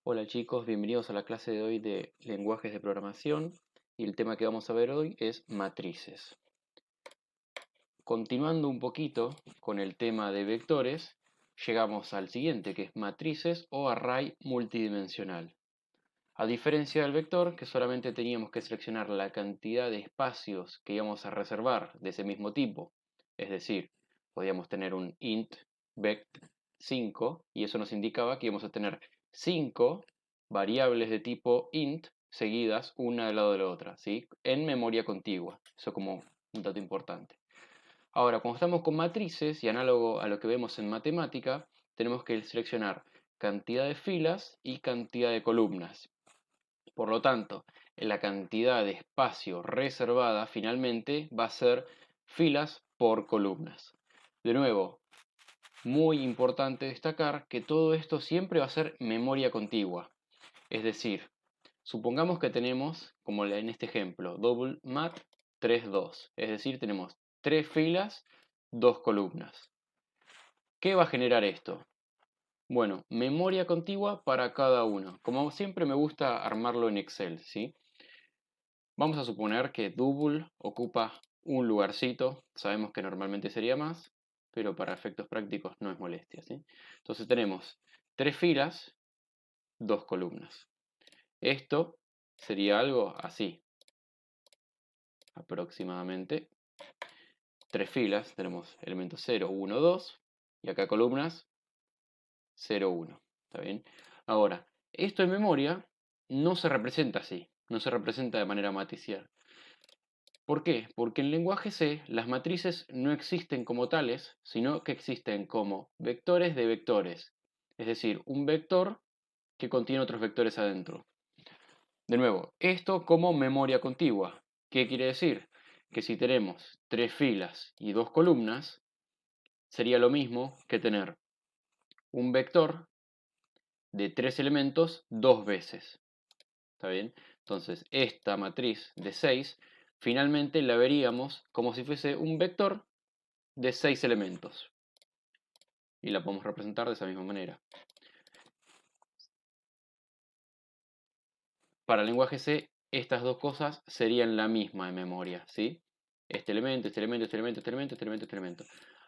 Hola chicos, bienvenidos a la clase de hoy de lenguajes de programación y el tema que vamos a ver hoy es matrices. Continuando un poquito con el tema de vectores, llegamos al siguiente que es matrices o array multidimensional. A diferencia del vector, que solamente teníamos que seleccionar la cantidad de espacios que íbamos a reservar de ese mismo tipo, es decir, podíamos tener un int vect 5 y eso nos indicaba que íbamos a tener 5 variables de tipo int seguidas una al lado de la otra, ¿sí? En memoria contigua, eso como un dato importante. Ahora, cuando estamos con matrices y análogo a lo que vemos en matemática, tenemos que seleccionar cantidad de filas y cantidad de columnas. Por lo tanto, la cantidad de espacio reservada finalmente va a ser filas por columnas. De nuevo, muy importante destacar que todo esto siempre va a ser memoria contigua. Es decir, supongamos que tenemos, como en este ejemplo, double mat 3, 2. Es decir, tenemos 3 filas, 2 columnas. ¿Qué va a generar esto? Bueno, memoria contigua para cada uno. Como siempre me gusta armarlo en Excel, ¿sí? Vamos a suponer que double ocupa un lugarcito, sabemos que normalmente sería más, pero para efectos prácticos no es molestia, ¿sí? Entonces tenemos 3 filas, 2 columnas. Esto sería algo así, aproximadamente. 3 filas, tenemos elementos 0, 1, 2, y acá columnas 0, 1. ¿Está bien? Ahora, esto en memoria no se representa así, no se representa de manera matricial. ¿Por qué? Porque en lenguaje C las matrices no existen como tales, sino que existen como vectores de vectores. Es decir, un vector que contiene otros vectores adentro. De nuevo, esto como memoria contigua. ¿Qué quiere decir? Que si tenemos 3 filas y 2 columnas, sería lo mismo que tener un vector de 3 elementos 2 veces. ¿Está bien? Entonces, esta matriz de 6 finalmente la veríamos como si fuese un vector de 6 elementos. Y la podemos representar de esa misma manera. Para el lenguaje C, estas dos cosas serían la misma en memoria, ¿sí? Este elemento, este elemento, este elemento, este elemento, este elemento, este elemento.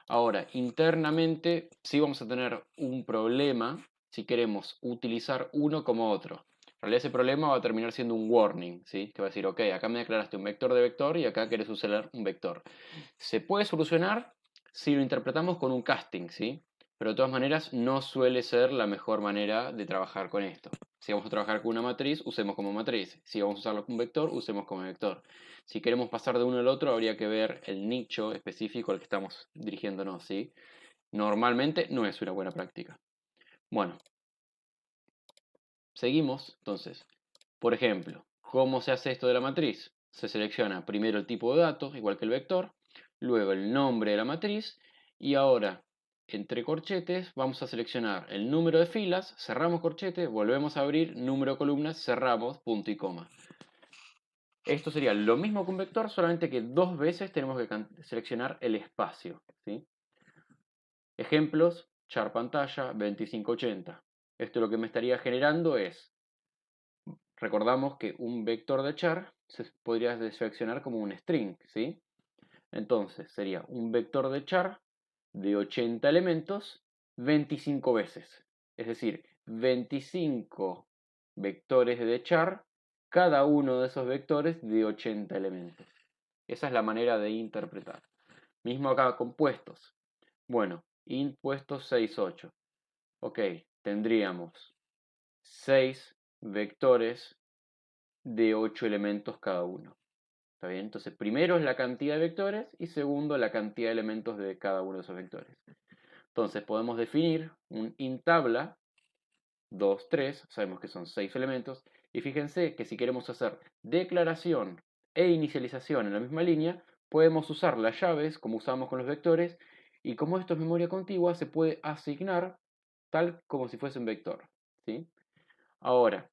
Ahora, internamente sí vamos a tener un problema si queremos utilizar uno como otro. En realidad ese problema va a terminar siendo un warning, ¿sí? Que va a decir, ok, acá me declaraste un vector de vector y acá querés usar un vector. Se puede solucionar si lo interpretamos con un casting, ¿sí? Pero de todas maneras no suele ser la mejor manera de trabajar con esto. Si vamos a trabajar con una matriz, usemos como matriz. Si vamos a usarlo como vector, usemos como vector. Si queremos pasar de uno al otro, habría que ver el nicho específico al que estamos dirigiéndonos, ¿sí? Normalmente no es una buena práctica. Bueno, seguimos entonces. Por ejemplo, ¿cómo se hace esto de la matriz? Se selecciona primero el tipo de datos, igual que el vector, luego el nombre de la matriz y ahora, entre corchetes, vamos a seleccionar el número de filas, cerramos corchete, volvemos a abrir, número de columnas, cerramos, punto y coma. Esto sería lo mismo que un vector, solamente que dos veces tenemos que seleccionar el espacio, ¿sí? Ejemplos, char pantalla 2580. Esto lo que me estaría generando es, recordamos que un vector de char se podría seleccionar como un string, ¿sí? Entonces sería un vector de char de 80 elementos 25 veces. Es decir, 25 vectores de char, cada uno de esos vectores de 80 elementos. Esa es la manera de interpretar. Mismo acá con puestos. Bueno, int puestos 6, 8. Ok, tendríamos 6 vectores de 8 elementos cada uno. ¿Está bien? Entonces, primero es la cantidad de vectores y segundo la cantidad de elementos de cada uno de esos vectores. Entonces, podemos definir un int tabla 2, 3, sabemos que son 6 elementos, y fíjense que si queremos hacer declaración e inicialización en la misma línea, podemos usar las llaves como usamos con los vectores, y como esto es memoria contigua, se puede asignar tal como si fuese un vector, ¿sí? Ahora,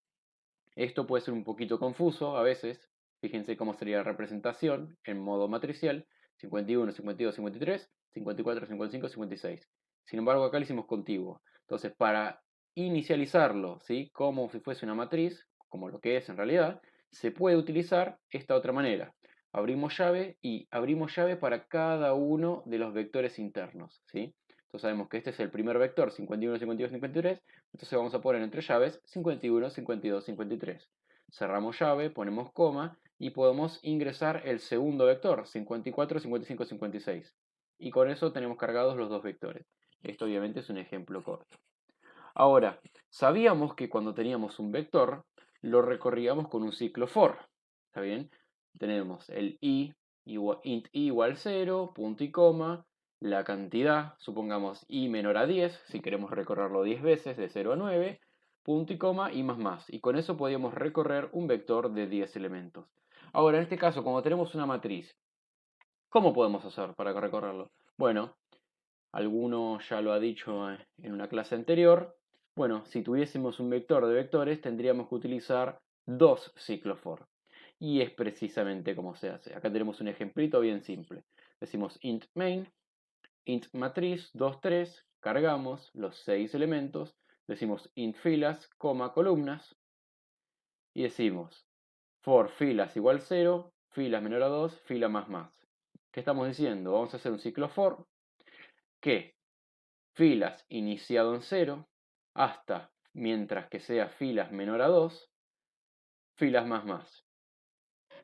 esto puede ser un poquito confuso a veces. Fíjense cómo sería la representación en modo matricial: 51, 52, 53, 54, 55, 56. Sin embargo, acá lo hicimos contiguo. Entonces, para inicializarlo, ¿sí? Como si fuese una matriz, como lo que es en realidad, se puede utilizar esta otra manera. Abrimos llave y abrimos llave para cada uno de los vectores internos, ¿sí? Entonces sabemos que este es el primer vector, 51, 52, 53. Entonces vamos a poner entre llaves 51, 52, 53. Cerramos llave, ponemos coma y podemos ingresar el segundo vector, 54, 55, 56. Y con eso tenemos cargados los dos vectores. Esto obviamente es un ejemplo corto. Ahora, sabíamos que cuando teníamos un vector, lo recorríamos con un ciclo for. ¿Está bien? Tenemos el int i igual 0, punto y coma, la cantidad, supongamos i menor a 10, si queremos recorrerlo 10 veces, de 0 a 9, punto y coma, y más. Y con eso podíamos recorrer un vector de 10 elementos. Ahora, en este caso, como tenemos una matriz, ¿cómo podemos hacer para recorrerlo? Bueno, alguno ya lo ha dicho en una clase anterior. Bueno, si tuviésemos un vector de vectores, tendríamos que utilizar dos ciclos for. Y es precisamente como se hace. Acá tenemos un ejemplito bien simple. Decimos int main, int matriz 2, 3, cargamos los 6 elementos, decimos int filas, coma columnas, y decimos for filas igual 0, filas menor a 2, fila más. ¿Qué estamos diciendo? Vamos a hacer un ciclo for que filas iniciado en 0 hasta, mientras que sea filas menor a 2, filas más.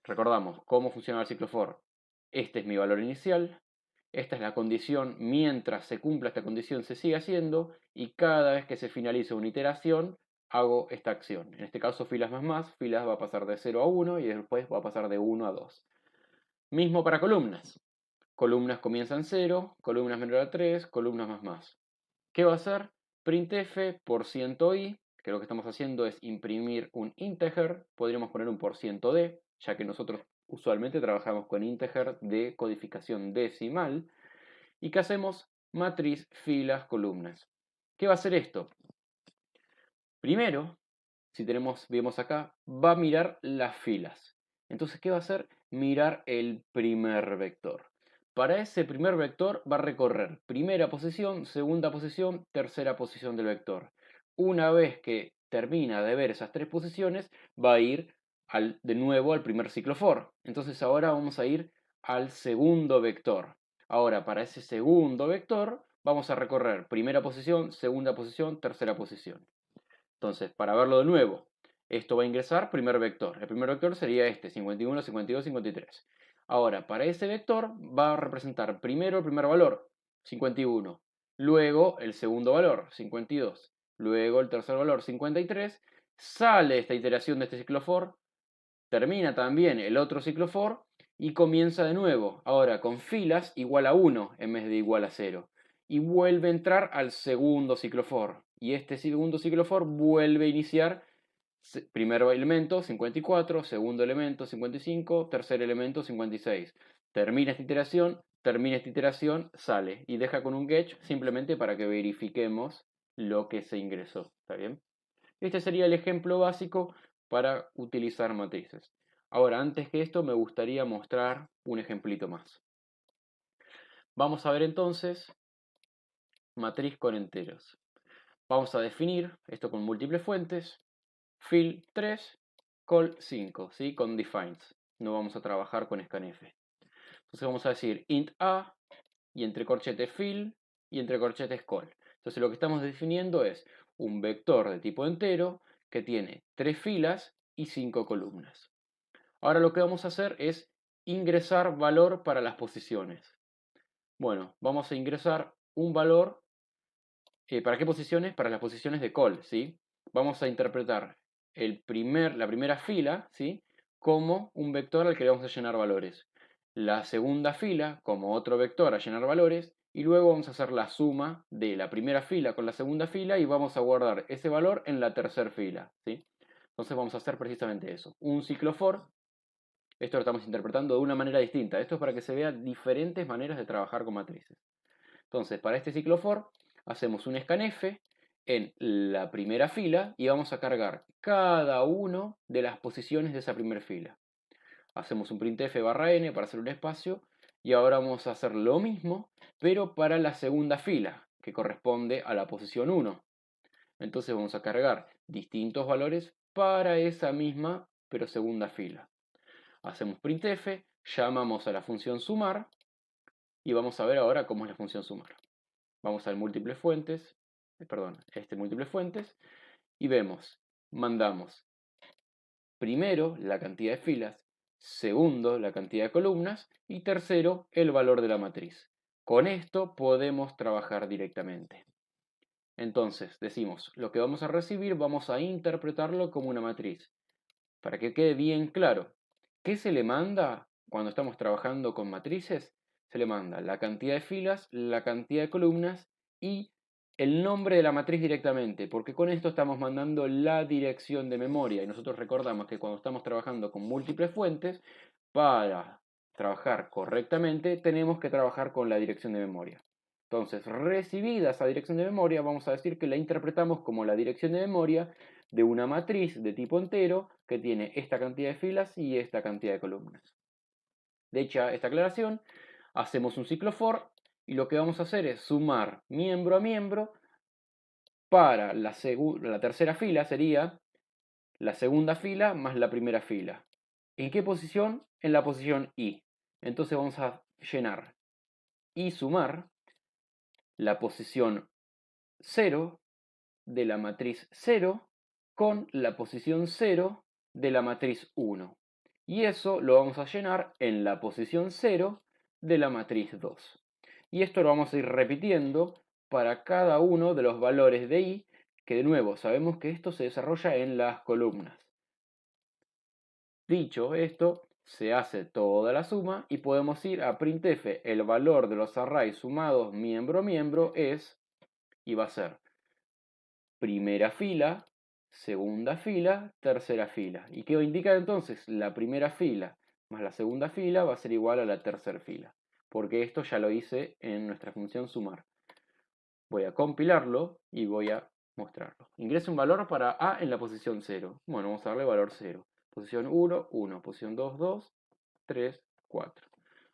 Recordamos cómo funciona el ciclo for. Este es mi valor inicial, esta es la condición, mientras se cumpla esta condición se sigue haciendo, y cada vez que se finaliza una iteración hago esta acción. En este caso filas más, filas va a pasar de 0 a 1 y después va a pasar de 1 a 2. Mismo para columnas. Columnas comienzan 0, columnas menor a 3, columnas más. ¿Qué va a hacer? Printf %i, que lo que estamos haciendo es imprimir un integer, podríamos poner un %d, ya que nosotros usualmente trabajamos con integer de codificación decimal, y que hacemos matriz, filas, columnas. ¿Qué va a hacer esto? Primero, si vemos acá, va a mirar las filas. Entonces, ¿qué va a hacer? Mirar el primer vector. Para ese primer vector va a recorrer primera posición, segunda posición, tercera posición del vector. Una vez que termina de ver esas tres posiciones, va a ir de nuevo al primer ciclo for. Entonces ahora vamos a ir al segundo vector. Ahora, para ese segundo vector, vamos a recorrer primera posición, segunda posición, tercera posición. Entonces, para verlo de nuevo, esto va a ingresar primer vector. El primer vector sería este, 51, 52, 53. Ahora, para ese vector va a representar primero el primer valor, 51. Luego el segundo valor, 52. Luego el tercer valor, 53. Sale esta iteración de este ciclo for. Termina también el otro ciclo for y comienza de nuevo, ahora con filas igual a 1 en vez de igual a 0. Y vuelve a entrar al segundo ciclo for. Y este segundo ciclo for vuelve a iniciar primer elemento 54, segundo elemento 55, tercer elemento 56. Termina esta iteración, sale y deja con un get simplemente para que verifiquemos lo que se ingresó. ¿Está bien? Este sería el ejemplo básico para utilizar matrices. Ahora, antes que esto, me gustaría mostrar un ejemplito más. Vamos a ver entonces matriz con enteros. Vamos a definir esto con múltiples fuentes. Fill 3, call 5, ¿sí? Con defines. No vamos a trabajar con scanf. Entonces vamos a decir int a y entre corchetes fill y entre corchetes call. Entonces lo que estamos definiendo es un vector de tipo entero que tiene 3 filas y 5 columnas. Ahora lo que vamos a hacer es ingresar valor para las posiciones. Bueno, vamos a ingresar un valor. ¿Para qué posiciones? Para las posiciones de call, ¿sí? Vamos a interpretar la primera fila, ¿sí? Como un vector al que le vamos a llenar valores. La segunda fila como otro vector a llenar valores. Y luego vamos a hacer la suma de la primera fila con la segunda fila y vamos a guardar ese valor en la tercera fila, ¿sí? Entonces vamos a hacer precisamente eso. Un ciclo for. Esto lo estamos interpretando de una manera distinta. Esto es para que se vean diferentes maneras de trabajar con matrices. Entonces, para este ciclo for, hacemos un scanf en la primera fila y vamos a cargar cada una de las posiciones de esa primera fila. Hacemos un printf /n para hacer un espacio y ahora vamos a hacer lo mismo, pero para la segunda fila, que corresponde a la posición 1. Entonces vamos a cargar distintos valores para esa misma, pero segunda fila. Hacemos printf, llamamos a la función sumar y vamos a ver ahora cómo es la función sumar. Vamos al múltiples fuentes, múltiples fuentes, y vemos, mandamos primero la cantidad de filas, segundo la cantidad de columnas y tercero el valor de la matriz. Con esto podemos trabajar directamente. Entonces decimos, lo que vamos a recibir vamos a interpretarlo como una matriz. Para que quede bien claro, ¿qué se le manda cuando estamos trabajando con matrices? Se le manda la cantidad de filas, la cantidad de columnas y el nombre de la matriz directamente, porque con esto estamos mandando la dirección de memoria. Y nosotros recordamos que cuando estamos trabajando con múltiples fuentes, para trabajar correctamente tenemos que trabajar con la dirección de memoria. Entonces, recibida esa dirección de memoria, vamos a decir que la interpretamos como la dirección de memoria de una matriz de tipo entero que tiene esta cantidad de filas y esta cantidad de columnas. Hecha esta aclaración, hacemos un ciclo for y lo que vamos a hacer es sumar miembro a miembro para la tercera fila sería la segunda fila más la primera fila. ¿En qué posición? En la posición i. Entonces vamos a llenar y sumar la posición 0 de la matriz 0 con la posición 0 de la matriz 1. Y eso lo vamos a llenar en la posición 0 de la matriz 2. Y esto lo vamos a ir repitiendo para cada uno de los valores de i, que de nuevo sabemos que esto se desarrolla en las columnas. Dicho esto, se hace toda la suma y podemos ir a printf, el valor de los arrays sumados miembro a miembro es, y va a ser primera fila, segunda fila, tercera fila. ¿Y qué indica entonces? La primera fila más la segunda fila va a ser igual a la tercera fila, porque esto ya lo hice en nuestra función sumar. Voy a compilarlo y voy a mostrarlo. Ingreso un valor para A en la posición 0. Bueno, vamos a darle valor 0. Posición 1, 1. Posición 2, 2. 3, 4.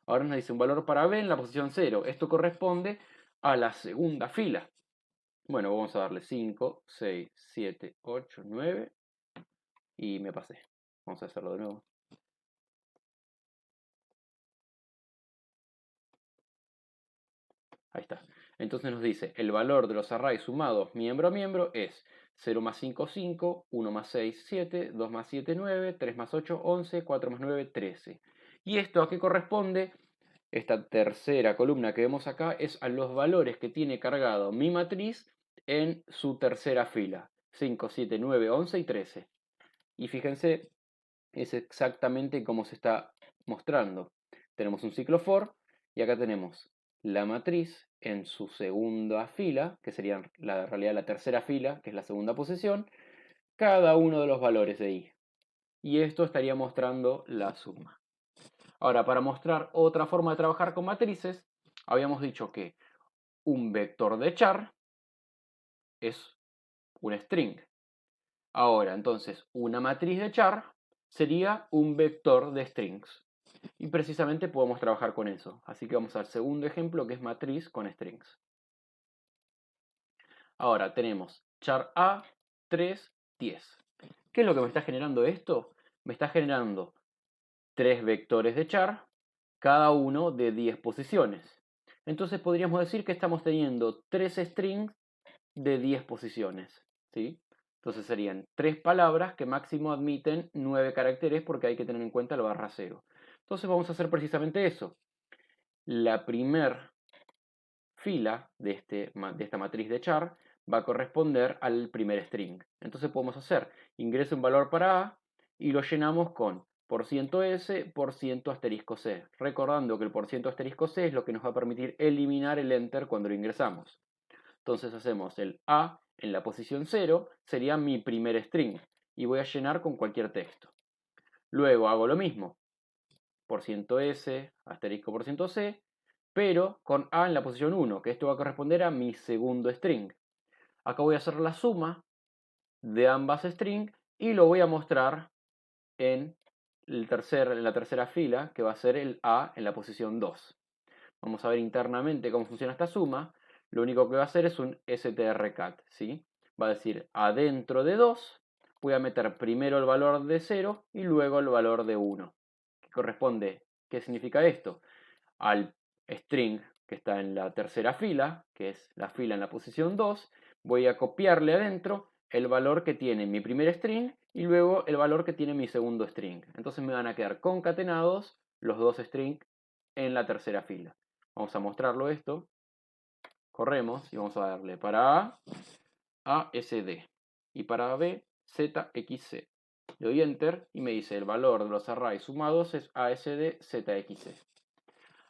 Ahora nos dice un valor para B en la posición 0. Esto corresponde a la segunda fila. Bueno, vamos a darle 5, 6, 7, 8, 9 y me pasé. Vamos a hacerlo de nuevo. Ahí está. Entonces nos dice, el valor de los arrays sumados miembro a miembro es 0 más 5, 5, 1 más 6, 7, 2 más 7, 9, 3 más 8, 11, 4 más 9, 13. ¿Y esto a qué corresponde? Esta tercera columna que vemos acá es a los valores que tiene cargado mi matriz en su tercera fila. 5, 7, 9, 11 y 13. Y fíjense, es exactamente como se está mostrando. Tenemos un ciclo for y acá tenemos la matriz en su segunda fila, que sería en realidad la tercera fila, que es la segunda posición, cada uno de los valores de i. Y esto estaría mostrando la suma. Ahora, para mostrar otra forma de trabajar con matrices, habíamos dicho que un vector de char es un string. Ahora, entonces, una matriz de char sería un vector de strings. Y precisamente podemos trabajar con eso. Así que vamos al segundo ejemplo, que es matriz con strings. Ahora tenemos char A, 3, 10. ¿Qué es lo que me está generando esto? Me está generando 3 vectores de char, cada uno de 10 posiciones. Entonces podríamos decir que estamos teniendo 3 strings de 10 posiciones. ¿Sí? Entonces serían 3 palabras que máximo admiten 9 caracteres porque hay que tener en cuenta la barra 0. Entonces vamos a hacer precisamente eso. La primera fila de esta matriz de char va a corresponder al primer string. Entonces podemos hacer ingreso un valor para A y lo llenamos con %s, %c, recordando que el %c es lo que nos va a permitir eliminar el enter cuando lo ingresamos. Entonces hacemos el A en la posición 0, sería mi primer string, y voy a llenar con cualquier texto. Luego hago lo mismo, %s, %c, pero con A en la posición 1, que esto va a corresponder a mi segundo string. Acá voy a hacer la suma de ambas strings y lo voy a mostrar en la tercera fila, que va a ser el A en la posición 2. Vamos a ver internamente cómo funciona esta suma. Lo único que va a hacer es un strcat, ¿sí? va a decir adentro de 2, voy a meter primero el valor de 0 y luego el valor de 1. ¿Qué corresponde? ¿Qué significa esto? Al string que está en la tercera fila, que es la fila en la posición 2, voy a copiarle adentro el valor que tiene mi primer string y luego el valor que tiene mi segundo string. Entonces me van a quedar concatenados los dos strings en la tercera fila. Vamos a mostrarlo esto. Corremos y vamos a darle para A, ASD, y para B, ZXC. Le doy Enter y me dice el valor de los arrays sumados es ASD ZXC.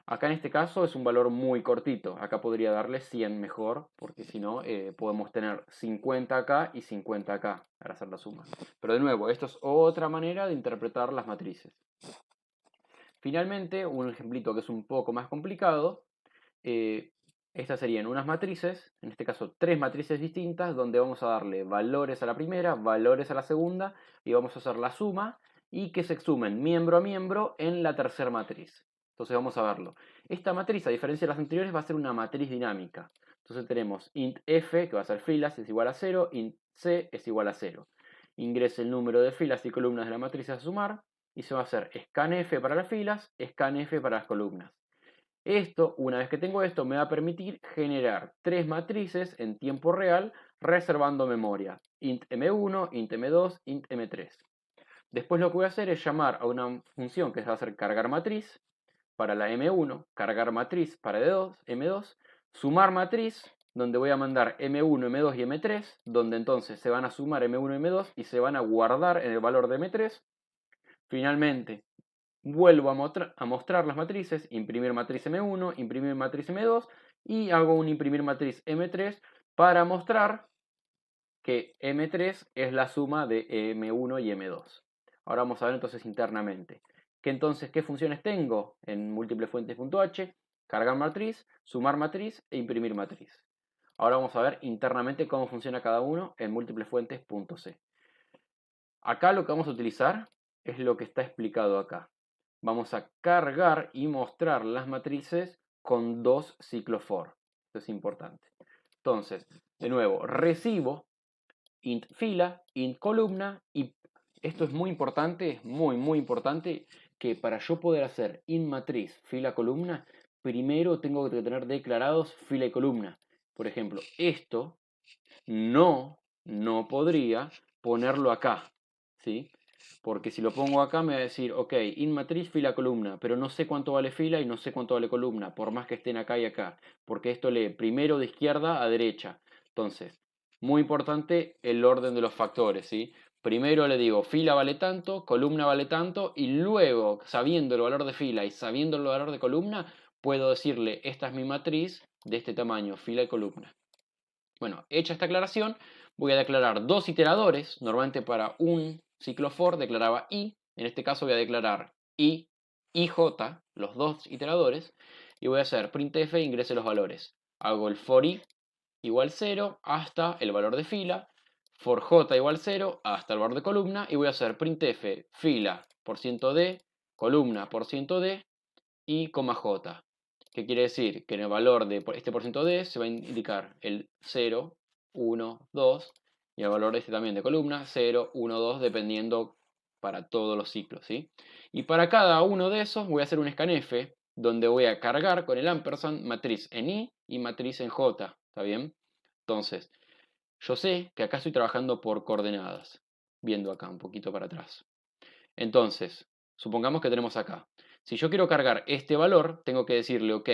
Acá en este caso es un valor muy cortito. Acá podría darle 100 mejor, porque si no podemos tener 50 acá y 50 acá para hacer la suma. Pero de nuevo, esto es otra manera de interpretar las matrices. Finalmente, un ejemplito que es un poco más complicado. Estas serían unas matrices, en este caso 3 matrices distintas, donde vamos a darle valores a la primera, valores a la segunda, y vamos a hacer la suma, y que se sumen miembro a miembro en la tercera matriz. Entonces vamos a verlo. Esta matriz, a diferencia de las anteriores, va a ser una matriz dinámica. Entonces tenemos int f, que va a ser filas, es igual a 0, int c es igual a 0. Ingrese el número de filas y columnas de la matriz a sumar, y se va a hacer scanf para las filas, scanf para las columnas. Esto, una vez que tengo esto, me va a permitir generar 3 matrices en tiempo real reservando memoria. Int m1, int m2, int m3. Después lo que voy a hacer es llamar a una función que se va a hacer cargar matriz para la m1, cargar matriz para m2, sumar matriz, donde voy a mandar m1, m2 y m3, donde entonces se van a sumar m1 y m2 y se van a guardar en el valor de m3. Finalmente, vuelvo a mostrar las matrices, imprimir matriz M1, imprimir matriz M2 y hago un imprimir matriz M3 para mostrar que M3 es la suma de M1 y M2. Ahora vamos a ver entonces internamente. ¿Qué funciones tengo en múltiplefuentes.h? Cargar matriz, sumar matriz e imprimir matriz. Ahora vamos a ver internamente cómo funciona cada uno en múltiplefuentes.c. Acá lo que vamos a utilizar es lo que está explicado acá. Vamos a cargar y mostrar las matrices con 2 ciclos for. Esto es importante. Entonces, de nuevo, recibo int fila, int columna, y esto es muy importante, muy importante, que para yo poder hacer int matriz, fila, columna, primero tengo que tener declarados fila y columna. Por ejemplo, esto no podría ponerlo acá, ¿sí? Porque si lo pongo acá me va a decir, ok, int matriz, fila, columna, pero no sé cuánto vale fila y no sé cuánto vale columna, por más que estén acá y acá, porque esto lee primero de izquierda a derecha. Entonces, muy importante el orden de los factores, ¿sí? Primero le digo, fila vale tanto, columna vale tanto, y luego, sabiendo el valor de fila y sabiendo el valor de columna, puedo decirle, esta es mi matriz de este tamaño, fila y columna. Bueno, hecha esta aclaración, voy a declarar 2 iteradores. Normalmente para un ciclo for declaraba i. En este caso voy a declarar i y j, los 2 iteradores. Y voy a hacer printf e ingrese los valores. Hago el for i igual 0 hasta el valor de fila. For j igual 0 hasta el valor de columna. Y voy a hacer printf fila %d, columna %d y coma j. ¿Qué quiere decir? Que en el valor de este %d se va a indicar el 0, 1, 2 y el valor este también de columna 0, 1, 2 dependiendo para todos los ciclos, ¿sí? Y para cada uno de esos voy a hacer un scanf donde voy a cargar con el ampersand matriz en i y matriz en j, ¿está bien? Entonces, yo sé que acá estoy trabajando por coordenadas, viendo acá un poquito para atrás. Entonces, supongamos que tenemos acá. Si yo quiero cargar este valor, tengo que decirle, ok,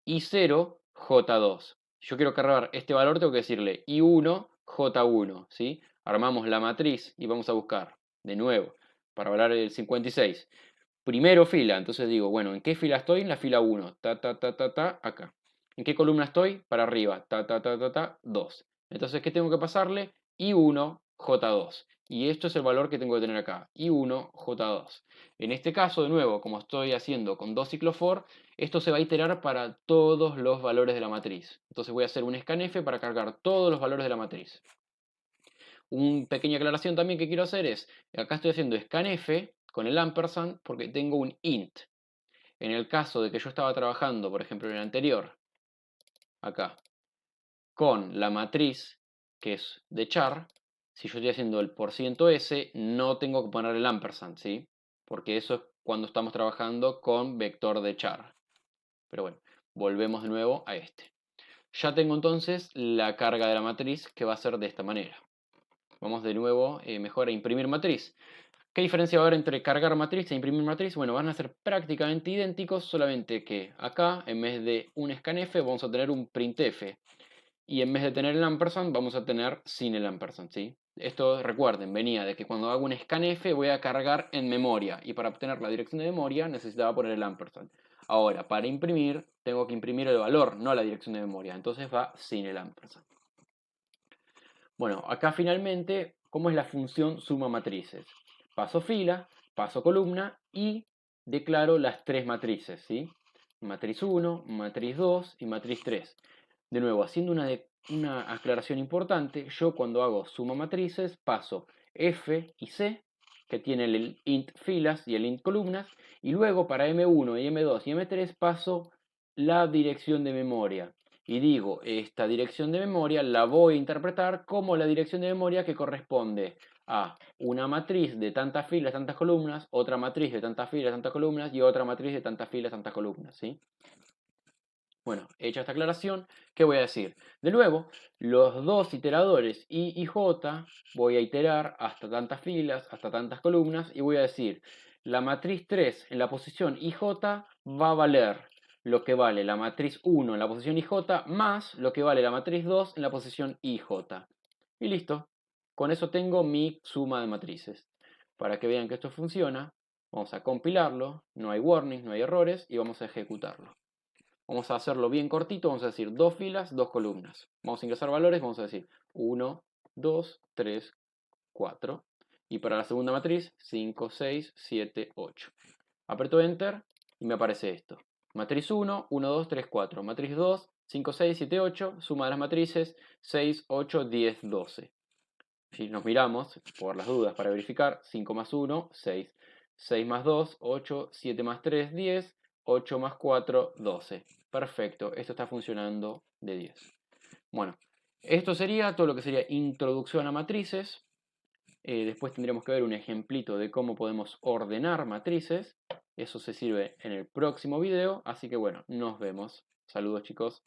I0, J2. Si yo quiero cargar este valor, tengo que decirle I1, J1, ¿sí? Armamos la matriz y vamos a buscar, de nuevo, para hablar del 56. Primero fila, entonces digo, bueno, ¿en qué fila estoy? En la fila 1, acá. ¿En qué columna estoy? Para arriba, 2. Entonces, ¿qué tengo que pasarle? I1, J2. Y esto es el valor que tengo que tener acá, I1, J2. En este caso, de nuevo, como estoy haciendo con 2 ciclos for, esto se va a iterar para todos los valores de la matriz. Entonces voy a hacer un scanf para cargar todos los valores de la matriz. Una pequeña aclaración también que quiero hacer es, acá estoy haciendo scanf con el ampersand porque tengo un int. En el caso de que yo estaba trabajando, por ejemplo, en el anterior, acá, con la matriz que es de char, si yo estoy haciendo el %s, no tengo que poner el ampersand, ¿sí? Porque eso es cuando estamos trabajando con vector de char. Pero bueno, volvemos de nuevo a este. Ya tengo entonces la carga de la matriz que va a ser de esta manera. Vamos de nuevo mejor a imprimir matriz. ¿Qué diferencia va a haber entre cargar matriz e imprimir matriz? Bueno, van a ser prácticamente idénticos, solamente que acá, en vez de un scanf, vamos a tener un printf. Y en vez de tener el ampersand, vamos a tener sin el ampersand, ¿sí? Esto, recuerden, venía de que cuando hago un scanf voy a cargar en memoria. Y para obtener la dirección de memoria necesitaba poner el ampersand. Ahora, para imprimir, tengo que imprimir el valor, no la dirección de memoria. Entonces va sin el ampersand. Bueno, acá finalmente, ¿cómo es la función suma matrices? Paso fila, paso columna y declaro las tres matrices, ¿sí? Matriz 1, matriz 2 y matriz 3. De nuevo, haciendo una aclaración importante, yo cuando hago suma matrices paso F y C, que tienen el int filas y el int columnas, y luego para M1 y M2 y M3 paso la dirección de memoria. Y digo, esta dirección de memoria la voy a interpretar como la dirección de memoria que corresponde a una matriz de tantas filas, tantas columnas, otra matriz de tantas filas, tantas columnas y otra matriz de tantas filas, tantas columnas, ¿sí? Bueno, hecha esta aclaración, ¿qué voy a decir? De nuevo, los dos iteradores I y J voy a iterar hasta tantas filas, hasta tantas columnas y voy a decir, la matriz 3 en la posición IJ va a valer lo que vale la matriz 1 en la posición IJ más lo que vale la matriz 2 en la posición IJ. Y listo. Con eso tengo mi suma de matrices. Para que vean que esto funciona, vamos a compilarlo, no hay warnings, no hay errores y vamos a ejecutarlo. Vamos a hacerlo bien cortito, vamos a decir dos filas, dos columnas. Vamos a ingresar valores, vamos a decir 1, 2, 3, 4. Y para la segunda matriz, 5, 6, 7, 8. Aprieto Enter y me aparece esto. Matriz 1, 1, 2, 3, 4. Matriz 2, 5, 6, 7, 8. Suma de las matrices, 6, 8, 10, 12. Si nos miramos, por las dudas, para verificar, 5 más 1, 6. 6 más 2, 8. 7 más 3, 10. 8 más 4, 12. Perfecto, esto está funcionando de 10. Bueno, esto sería todo lo que sería introducción a matrices. Después tendremos que ver un ejemplito de cómo podemos ordenar matrices. Eso se sirve en el próximo video. Así que bueno, nos vemos. Saludos chicos.